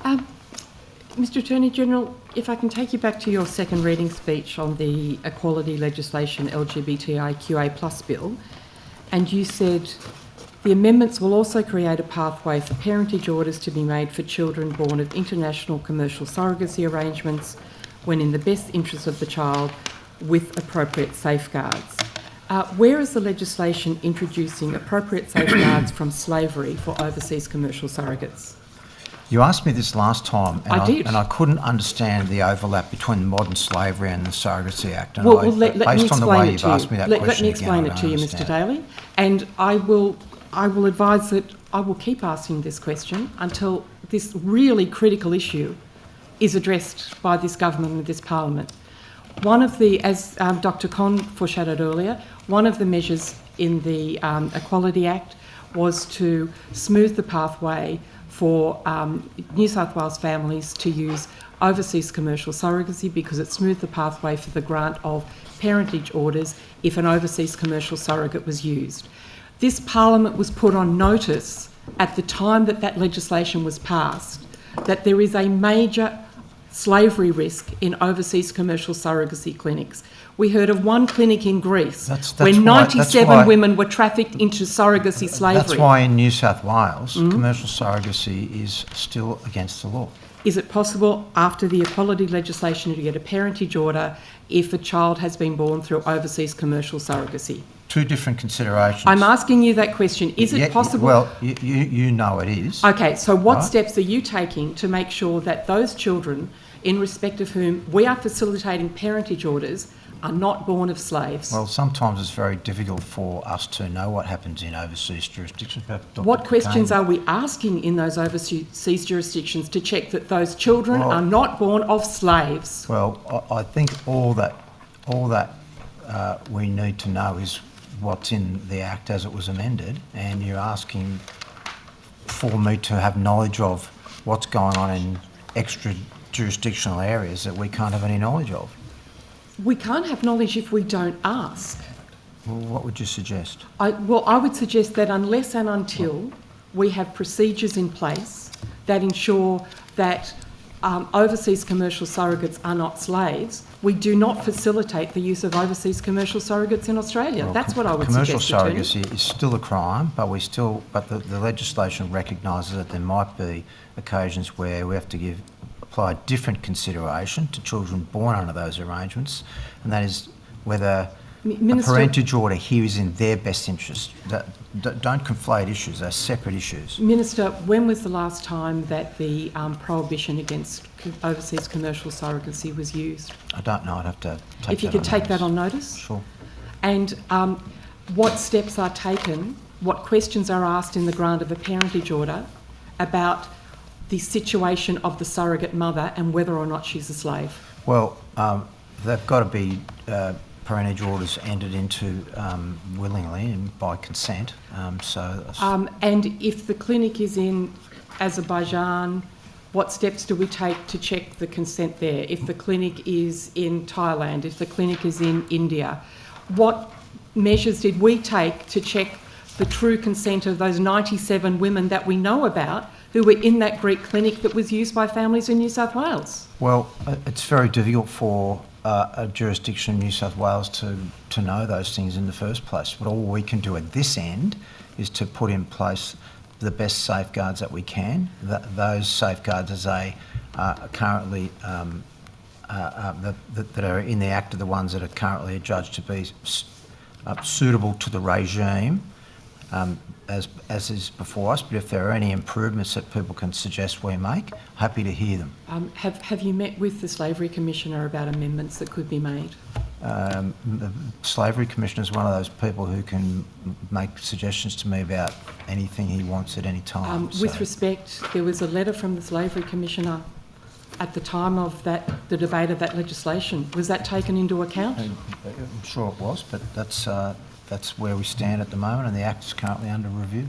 Mr Attorney General, if I can take you back to your second reading speech on the equality legislation LGBTIQA+ bill, and you said the amendments will also create a pathway for parentage orders to be made for children born of international commercial surrogacy arrangements when in the best interest of the child with appropriate safeguards. Where is the legislation introducing appropriate safeguards from slavery for overseas commercial surrogates? You asked me this last time, and I did. And I couldn't understand the overlap between modern slavery and the Surrogacy Act. And Let me explain it to you, Mr Daley, and I will advise that I will keep asking this question until this really critical issue is addressed by this government and this parliament. One of the, as Dr Con foreshadowed earlier, one of the measures in the Equality Act was to smooth the pathway for New South Wales families to use overseas commercial surrogacy because it smoothed the pathway for the grant of parentage orders if an overseas commercial surrogate was used. This parliament was put on notice at the time that that legislation was passed that there is a major slavery risk in overseas commercial surrogacy clinics. We heard of one clinic in Greece where 97 women were trafficked into surrogacy slavery. That's why in New South Wales, commercial surrogacy is still against the law. Is it possible after the equality legislation to get a parentage order if a child has been born through overseas commercial surrogacy? Two different considerations. I'm asking you that question. Is it possible? Well, you know it is. Okay, so what steps are you taking to make sure that those children, in respect of whom we are facilitating parentage orders, are not born of slaves? Well, sometimes it's very difficult for us to know what happens in overseas jurisdictions. What questions are we asking in those overseas jurisdictions to check that those children are not born of slaves? Well, I think all that we need to know is what's in the Act as it was amended, and you're asking for me to have knowledge of what's going on in extra jurisdictional areas that we can't have any knowledge of. We can't have knowledge if we don't ask. Well, what would you suggest? I would suggest that unless and until we have procedures in place that ensure that overseas commercial surrogates are not slaves, we do not facilitate the use of overseas commercial surrogates in Australia. Well, that's what I would commercial suggest. Commercial surrogacy is still a crime, but the legislation recognises that there might be occasions where we have to apply different consideration to children born under those arrangements, and that is whether a parentage order here is in their best interest. Don't conflate issues, they're separate issues. Minister, when was the last time that the prohibition against overseas commercial surrogacy was used? I don't know, I'd have to take that on notice. If you could take that on notice? Sure. And what steps are taken, what questions are asked in the grant of a parentage order about the situation of the surrogate mother and whether or not she's a slave? Well, they've got to be parentage orders entered into willingly and by consent. And if the clinic is in Azerbaijan, what steps do we take to check the consent there? If the clinic is in Thailand, if the clinic is in India, what measures did we take to check the true consent of those 97 women that we know about who were in that Greek clinic that was used by families in New South Wales? Well, it's very difficult for a jurisdiction in New South Wales to know those things in the first place. But all we can do at this end is to put in place the best safeguards that we can. Those safeguards, as they are currently that are in the Act, are the ones that are currently adjudged to be suitable to the regime, as is before us. But if there are any improvements that people can suggest we make, happy to hear them. Have you met with the Slavery Commissioner about amendments that could be made? The Slavery Commissioner is one of those people who can make suggestions to me about anything he wants at any time. With respect, there was a letter from the Slavery Commissioner at the time of the debate of that legislation. Was that taken into account? I'm sure it was, but that's where we stand at the moment, and the Act is currently under review.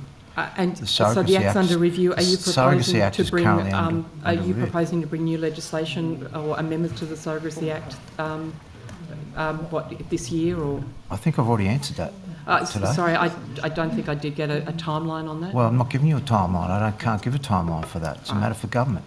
So the Act's under review. Are you proposing to bring? Are you proposing to bring new legislation or amendments to the Surrogacy Act? This year or? I think I've already answered that today. Sorry, I don't think I did get a timeline on that. Well, I'm not giving you a timeline. I can't give a timeline for that. It's a matter for government.